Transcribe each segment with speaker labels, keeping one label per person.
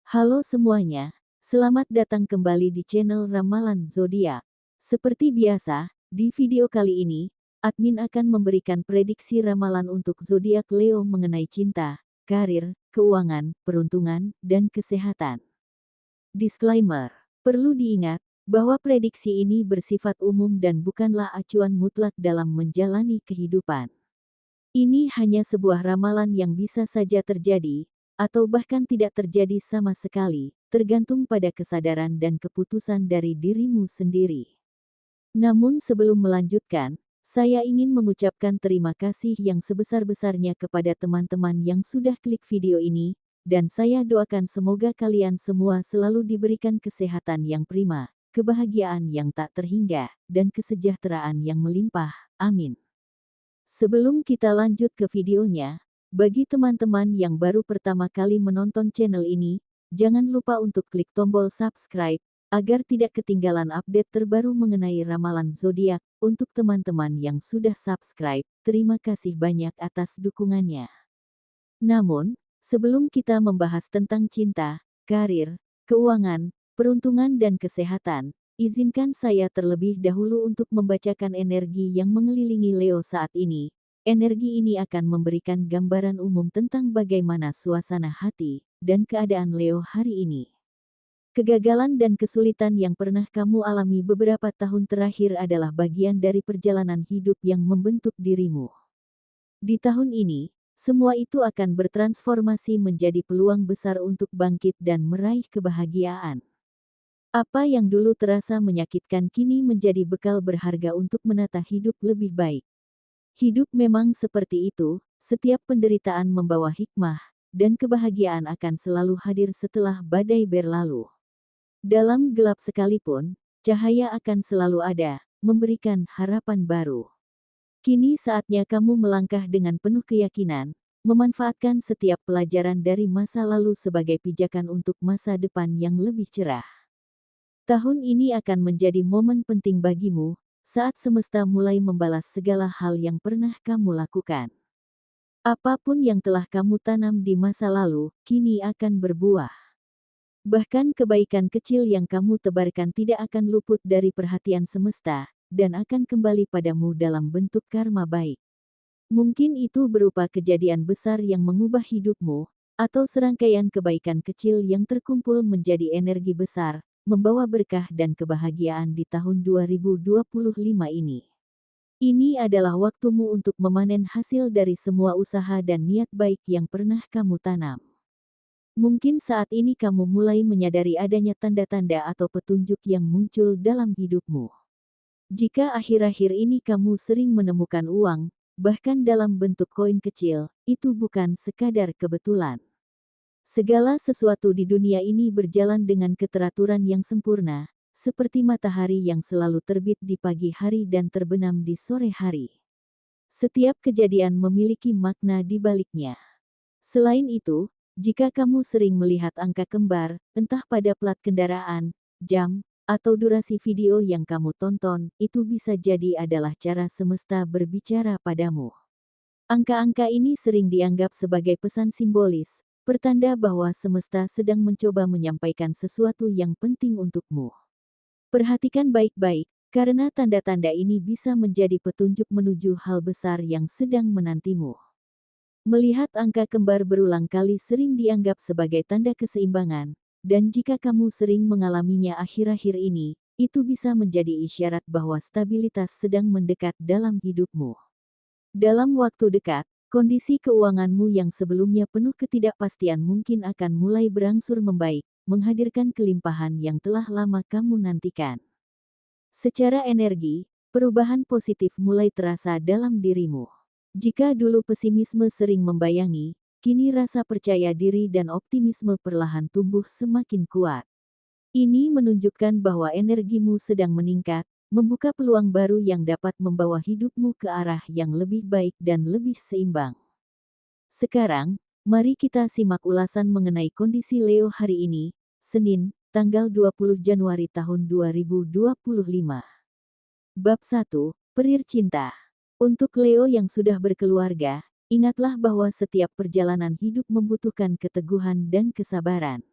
Speaker 1: Halo semuanya, selamat datang kembali di channel Ramalan Zodiak. Seperti biasa, di video kali ini, admin akan memberikan prediksi ramalan untuk zodiak Leo mengenai cinta, karir, keuangan, peruntungan, dan kesehatan. Disclaimer: perlu diingat bahwa prediksi ini bersifat umum dan bukanlah acuan mutlak dalam menjalani kehidupan. Ini hanya sebuah ramalan yang bisa saja terjadi, atau bahkan tidak terjadi sama sekali, tergantung pada kesadaran dan keputusan dari dirimu sendiri. Namun sebelum melanjutkan, saya ingin mengucapkan terima kasih yang sebesar-besarnya kepada teman-teman yang sudah klik video ini, dan saya doakan semoga kalian semua selalu diberikan kesehatan yang prima, kebahagiaan yang tak terhingga, dan kesejahteraan yang melimpah. Amin. Sebelum kita lanjut ke videonya, bagi teman-teman yang baru pertama kali menonton channel ini, jangan lupa untuk klik tombol subscribe, agar tidak ketinggalan update terbaru mengenai ramalan zodiak. Untuk teman-teman yang sudah subscribe, terima kasih banyak atas dukungannya. Namun, sebelum kita membahas tentang cinta, karir, keuangan, peruntungan dan kesehatan, izinkan saya terlebih dahulu untuk membacakan energi yang mengelilingi Leo saat ini. Energi ini akan memberikan gambaran umum tentang bagaimana suasana hati dan keadaan Leo hari ini. Kegagalan dan kesulitan yang pernah kamu alami beberapa tahun terakhir adalah bagian dari perjalanan hidup yang membentuk dirimu. Di tahun ini, semua itu akan bertransformasi menjadi peluang besar untuk bangkit dan meraih kebahagiaan. Apa yang dulu terasa menyakitkan kini menjadi bekal berharga untuk menata hidup lebih baik. Hidup memang seperti itu, setiap penderitaan membawa hikmah, dan kebahagiaan akan selalu hadir setelah badai berlalu. Dalam gelap sekalipun, cahaya akan selalu ada, memberikan harapan baru. Kini saatnya kamu melangkah dengan penuh keyakinan, memanfaatkan setiap pelajaran dari masa lalu sebagai pijakan untuk masa depan yang lebih cerah. Tahun ini akan menjadi momen penting bagimu, saat semesta mulai membalas segala hal yang pernah kamu lakukan. Apapun yang telah kamu tanam di masa lalu, kini akan berbuah. Bahkan kebaikan kecil yang kamu tebarkan tidak akan luput dari perhatian semesta, dan akan kembali padamu dalam bentuk karma baik. Mungkin itu berupa kejadian besar yang mengubah hidupmu, atau serangkaian kebaikan kecil yang terkumpul menjadi energi besar, membawa berkah dan kebahagiaan di tahun 2025 ini. Ini adalah waktumu untuk memanen hasil dari semua usaha dan niat baik yang pernah kamu tanam. Mungkin saat ini kamu mulai menyadari adanya tanda-tanda atau petunjuk yang muncul dalam hidupmu. Jika akhir-akhir ini kamu sering menemukan uang, bahkan dalam bentuk koin kecil, itu bukan sekadar kebetulan. Segala sesuatu di dunia ini berjalan dengan keteraturan yang sempurna, seperti matahari yang selalu terbit di pagi hari dan terbenam di sore hari. Setiap kejadian memiliki makna di baliknya. Selain itu, jika kamu sering melihat angka kembar, entah pada plat kendaraan, jam, atau durasi video yang kamu tonton, itu bisa jadi adalah cara semesta berbicara padamu. Angka-angka ini sering dianggap sebagai pesan simbolis, pertanda bahwa semesta sedang mencoba menyampaikan sesuatu yang penting untukmu. Perhatikan baik-baik, karena tanda-tanda ini bisa menjadi petunjuk menuju hal besar yang sedang menantimu. Melihat angka kembar berulang kali sering dianggap sebagai tanda keseimbangan, dan jika kamu sering mengalaminya akhir-akhir ini, itu bisa menjadi isyarat bahwa stabilitas sedang mendekat dalam hidupmu. Dalam waktu dekat, kondisi keuanganmu yang sebelumnya penuh ketidakpastian mungkin akan mulai berangsur membaik, menghadirkan kelimpahan yang telah lama kamu nantikan. Secara energi, perubahan positif mulai terasa dalam dirimu. Jika dulu pesimisme sering membayangi, kini rasa percaya diri dan optimisme perlahan tumbuh semakin kuat. Ini menunjukkan bahwa energimu sedang meningkat, membuka peluang baru yang dapat membawa hidupmu ke arah yang lebih baik dan lebih seimbang. Sekarang, mari kita simak ulasan mengenai kondisi Leo hari ini, Senin, tanggal 20 Januari tahun 2025. Bab 1, Perir Cinta. Untuk Leo yang sudah berkeluarga, ingatlah bahwa setiap perjalanan hidup membutuhkan keteguhan dan kesabaran.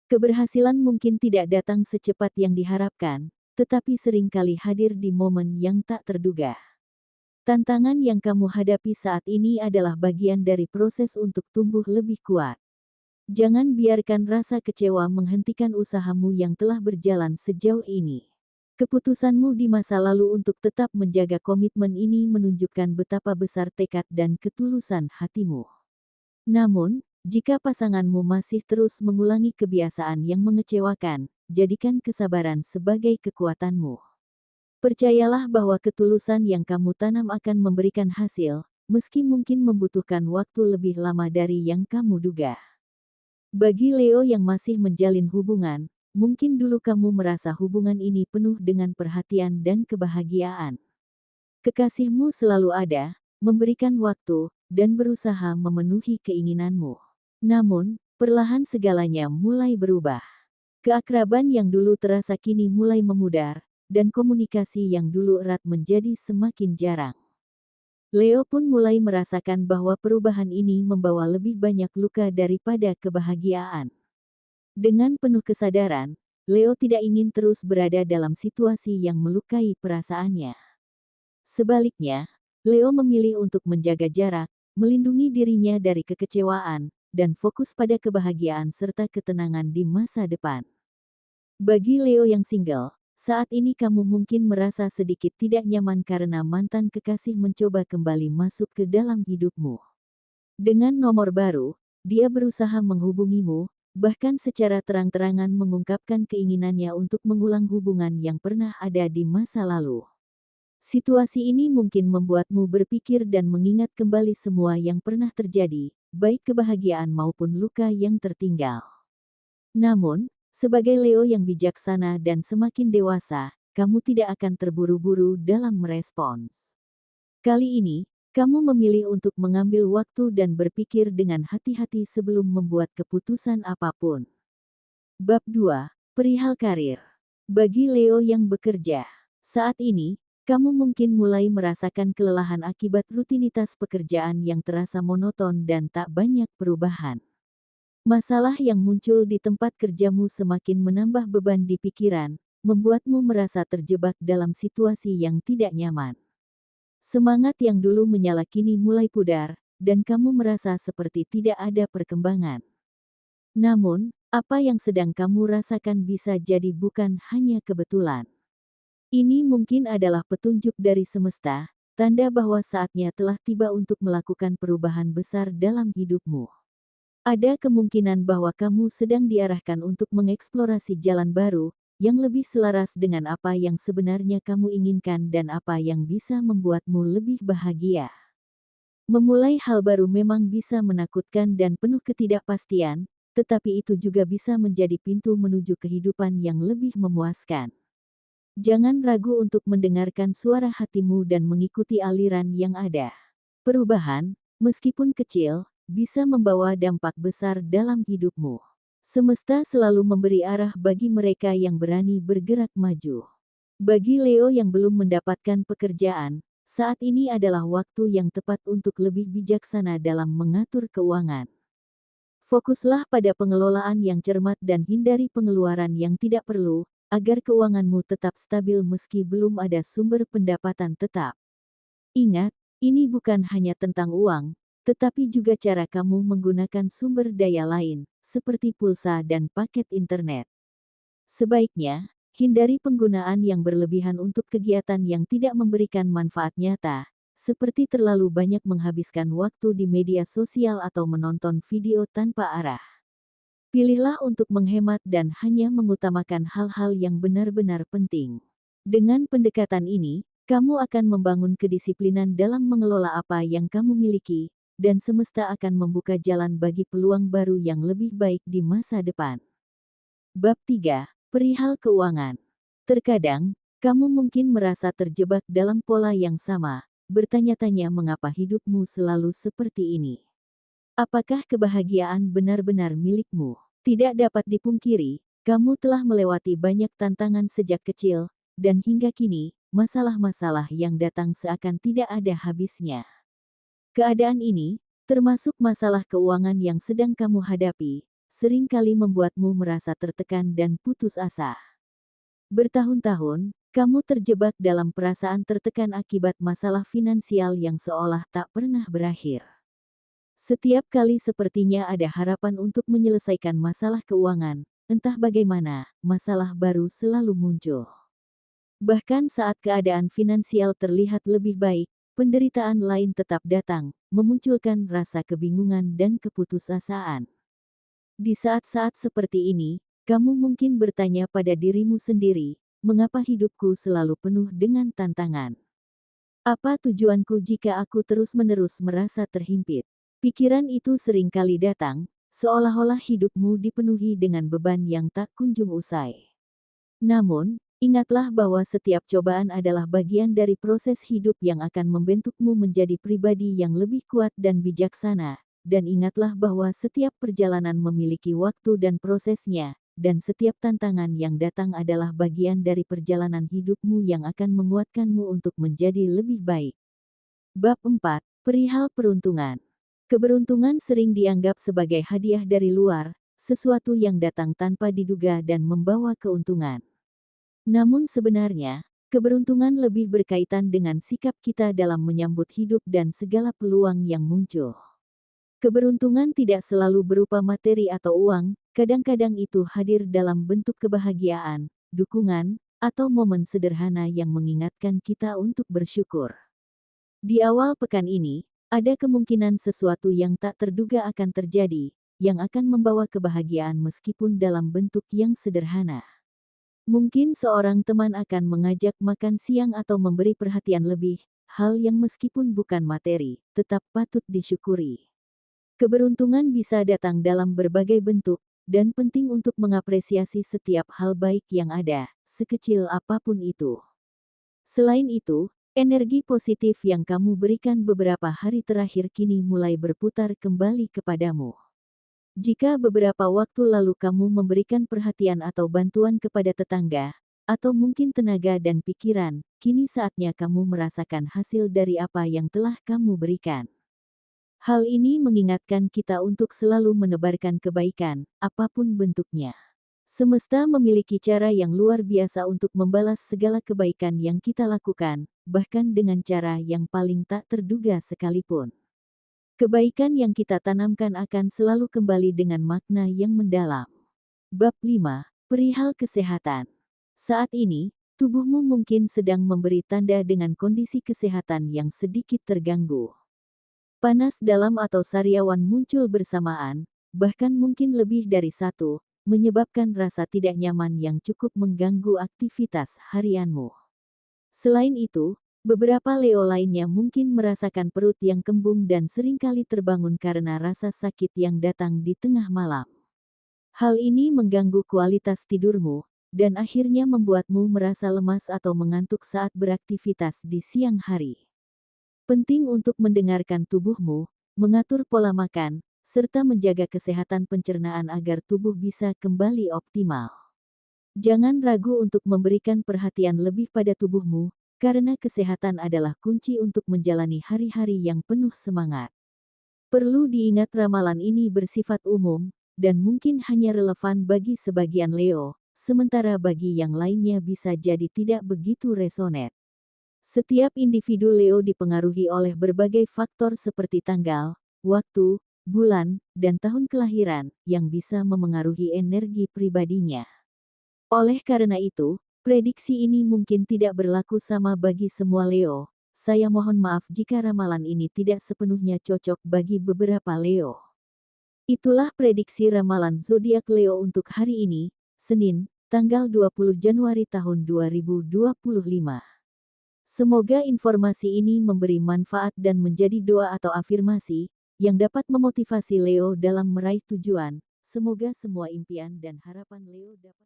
Speaker 1: Keberhasilan mungkin tidak datang secepat yang diharapkan, tetapi seringkali hadir di momen yang tak terduga. Tantangan yang kamu hadapi saat ini adalah bagian dari proses untuk tumbuh lebih kuat. Jangan biarkan rasa kecewa menghentikan usahamu yang telah berjalan sejauh ini. Keputusanmu di masa lalu untuk tetap menjaga komitmen ini menunjukkan betapa besar tekad dan ketulusan hatimu. Namun, jika pasanganmu masih terus mengulangi kebiasaan yang mengecewakan, jadikan kesabaran sebagai kekuatanmu. Percayalah bahwa ketulusan yang kamu tanam akan memberikan hasil, meski mungkin membutuhkan waktu lebih lama dari yang kamu duga. Bagi Leo yang masih menjalin hubungan, mungkin dulu kamu merasa hubungan ini penuh dengan perhatian dan kebahagiaan. Kekasihmu selalu ada, memberikan waktu, dan berusaha memenuhi keinginanmu. Namun, perlahan segalanya mulai berubah. Keakraban yang dulu terasa kini mulai memudar, dan komunikasi yang dulu erat menjadi semakin jarang. Leo pun mulai merasakan bahwa perubahan ini membawa lebih banyak luka daripada kebahagiaan. Dengan penuh kesadaran, Leo tidak ingin terus berada dalam situasi yang melukai perasaannya. Sebaliknya, Leo memilih untuk menjaga jarak, melindungi dirinya dari kekecewaan, dan fokus pada kebahagiaan serta ketenangan di masa depan. Bagi Leo yang single, saat ini kamu mungkin merasa sedikit tidak nyaman karena mantan kekasih mencoba kembali masuk ke dalam hidupmu. Dengan nomor baru, dia berusaha menghubungimu, bahkan secara terang-terangan mengungkapkan keinginannya untuk mengulang hubungan yang pernah ada di masa lalu. Situasi ini mungkin membuatmu berpikir dan mengingat kembali semua yang pernah terjadi, baik kebahagiaan maupun luka yang tertinggal. Namun, sebagai Leo yang bijaksana dan semakin dewasa, kamu tidak akan terburu-buru dalam merespons. Kali ini, kamu memilih untuk mengambil waktu dan berpikir dengan hati-hati sebelum membuat keputusan apapun. Bab 2. Perihal karir. Bagi Leo yang bekerja, saat ini, kamu mungkin mulai merasakan kelelahan akibat rutinitas pekerjaan yang terasa monoton dan tak banyak perubahan. Masalah yang muncul di tempat kerjamu semakin menambah beban di pikiran, membuatmu merasa terjebak dalam situasi yang tidak nyaman. Semangat yang dulu menyala kini mulai pudar, dan kamu merasa seperti tidak ada perkembangan. Namun, apa yang sedang kamu rasakan bisa jadi bukan hanya kebetulan. Ini mungkin adalah petunjuk dari semesta, tanda bahwa saatnya telah tiba untuk melakukan perubahan besar dalam hidupmu. Ada kemungkinan bahwa kamu sedang diarahkan untuk mengeksplorasi jalan baru, yang lebih selaras dengan apa yang sebenarnya kamu inginkan dan apa yang bisa membuatmu lebih bahagia. Memulai hal baru memang bisa menakutkan dan penuh ketidakpastian, tetapi itu juga bisa menjadi pintu menuju kehidupan yang lebih memuaskan. Jangan ragu untuk mendengarkan suara hatimu dan mengikuti aliran yang ada. Perubahan, meskipun kecil, bisa membawa dampak besar dalam hidupmu. Semesta selalu memberi arah bagi mereka yang berani bergerak maju. Bagi Leo yang belum mendapatkan pekerjaan, saat ini adalah waktu yang tepat untuk lebih bijaksana dalam mengatur keuangan. Fokuslah pada pengelolaan yang cermat dan hindari pengeluaran yang tidak perlu, agar keuanganmu tetap stabil meski belum ada sumber pendapatan tetap. Ingat, ini bukan hanya tentang uang, tetapi juga cara kamu menggunakan sumber daya lain, seperti pulsa dan paket internet. Sebaiknya, hindari penggunaan yang berlebihan untuk kegiatan yang tidak memberikan manfaat nyata, seperti terlalu banyak menghabiskan waktu di media sosial atau menonton video tanpa arah. Pilihlah untuk menghemat dan hanya mengutamakan hal-hal yang benar-benar penting. Dengan pendekatan ini, kamu akan membangun kedisiplinan dalam mengelola apa yang kamu miliki, dan semesta akan membuka jalan bagi peluang baru yang lebih baik di masa depan. Bab 3. Perihal keuangan. Terkadang, kamu mungkin merasa terjebak dalam pola yang sama, bertanya-tanya mengapa hidupmu selalu seperti ini. Apakah kebahagiaan benar-benar milikmu? Tidak dapat dipungkiri, kamu telah melewati banyak tantangan sejak kecil, dan hingga kini, masalah-masalah yang datang seakan tidak ada habisnya. Keadaan ini, termasuk masalah keuangan yang sedang kamu hadapi, seringkali membuatmu merasa tertekan dan putus asa. Bertahun-tahun, kamu terjebak dalam perasaan tertekan akibat masalah finansial yang seolah tak pernah berakhir. Setiap kali sepertinya ada harapan untuk menyelesaikan masalah keuangan, entah bagaimana, masalah baru selalu muncul. Bahkan saat keadaan finansial terlihat lebih baik, penderitaan lain tetap datang, memunculkan rasa kebingungan dan keputusasaan. Di saat-saat seperti ini, kamu mungkin bertanya pada dirimu sendiri, mengapa hidupku selalu penuh dengan tantangan? Apa tujuanku jika aku terus-menerus merasa terhimpit? Pikiran itu sering kali datang, seolah-olah hidupmu dipenuhi dengan beban yang tak kunjung usai. Namun, ingatlah bahwa setiap cobaan adalah bagian dari proses hidup yang akan membentukmu menjadi pribadi yang lebih kuat dan bijaksana, dan ingatlah bahwa setiap perjalanan memiliki waktu dan prosesnya, dan setiap tantangan yang datang adalah bagian dari perjalanan hidupmu yang akan menguatkanmu untuk menjadi lebih baik. Bab 4. Perihal peruntungan. Keberuntungan sering dianggap sebagai hadiah dari luar, sesuatu yang datang tanpa diduga dan membawa keuntungan. Namun sebenarnya, keberuntungan lebih berkaitan dengan sikap kita dalam menyambut hidup dan segala peluang yang muncul. Keberuntungan tidak selalu berupa materi atau uang, kadang-kadang itu hadir dalam bentuk kebahagiaan, dukungan, atau momen sederhana yang mengingatkan kita untuk bersyukur. Di awal pekan ini, ada kemungkinan sesuatu yang tak terduga akan terjadi, yang akan membawa kebahagiaan meskipun dalam bentuk yang sederhana. Mungkin seorang teman akan mengajak makan siang atau memberi perhatian lebih, hal yang meskipun bukan materi, tetap patut disyukuri. Keberuntungan bisa datang dalam berbagai bentuk, dan penting untuk mengapresiasi setiap hal baik yang ada, sekecil apapun itu. Selain itu, energi positif yang kamu berikan beberapa hari terakhir kini mulai berputar kembali kepadamu. Jika beberapa waktu lalu kamu memberikan perhatian atau bantuan kepada tetangga, atau mungkin tenaga dan pikiran, kini saatnya kamu merasakan hasil dari apa yang telah kamu berikan. Hal ini mengingatkan kita untuk selalu menebarkan kebaikan, apapun bentuknya. Semesta memiliki cara yang luar biasa untuk membalas segala kebaikan yang kita lakukan, bahkan dengan cara yang paling tak terduga sekalipun. Kebaikan yang kita tanamkan akan selalu kembali dengan makna yang mendalam. Bab 5. Perihal kesehatan. Saat ini, tubuhmu mungkin sedang memberi tanda dengan kondisi kesehatan yang sedikit terganggu. Panas dalam atau sariawan muncul bersamaan, bahkan mungkin lebih dari satu, menyebabkan rasa tidak nyaman yang cukup mengganggu aktivitas harianmu. Selain itu, beberapa Leo lainnya mungkin merasakan perut yang kembung dan seringkali terbangun karena rasa sakit yang datang di tengah malam. Hal ini mengganggu kualitas tidurmu, dan akhirnya membuatmu merasa lemas atau mengantuk saat beraktivitas di siang hari. Penting untuk mendengarkan tubuhmu, mengatur pola makan, serta menjaga kesehatan pencernaan agar tubuh bisa kembali optimal. Jangan ragu untuk memberikan perhatian lebih pada tubuhmu, karena kesehatan adalah kunci untuk menjalani hari-hari yang penuh semangat. Perlu diingat ramalan ini bersifat umum, dan mungkin hanya relevan bagi sebagian Leo, sementara bagi yang lainnya bisa jadi tidak begitu resonet. Setiap individu Leo dipengaruhi oleh berbagai faktor seperti tanggal, waktu, bulan, dan tahun kelahiran, yang bisa memengaruhi energi pribadinya. Oleh karena itu, prediksi ini mungkin tidak berlaku sama bagi semua Leo. Saya mohon maaf jika ramalan ini tidak sepenuhnya cocok bagi beberapa Leo. Itulah prediksi ramalan zodiak Leo untuk hari ini, Senin, tanggal 20 Januari tahun 2025. Semoga informasi ini memberi manfaat dan menjadi doa atau afirmasi yang dapat memotivasi Leo dalam meraih tujuan. Semoga semua impian dan harapan Leo dapat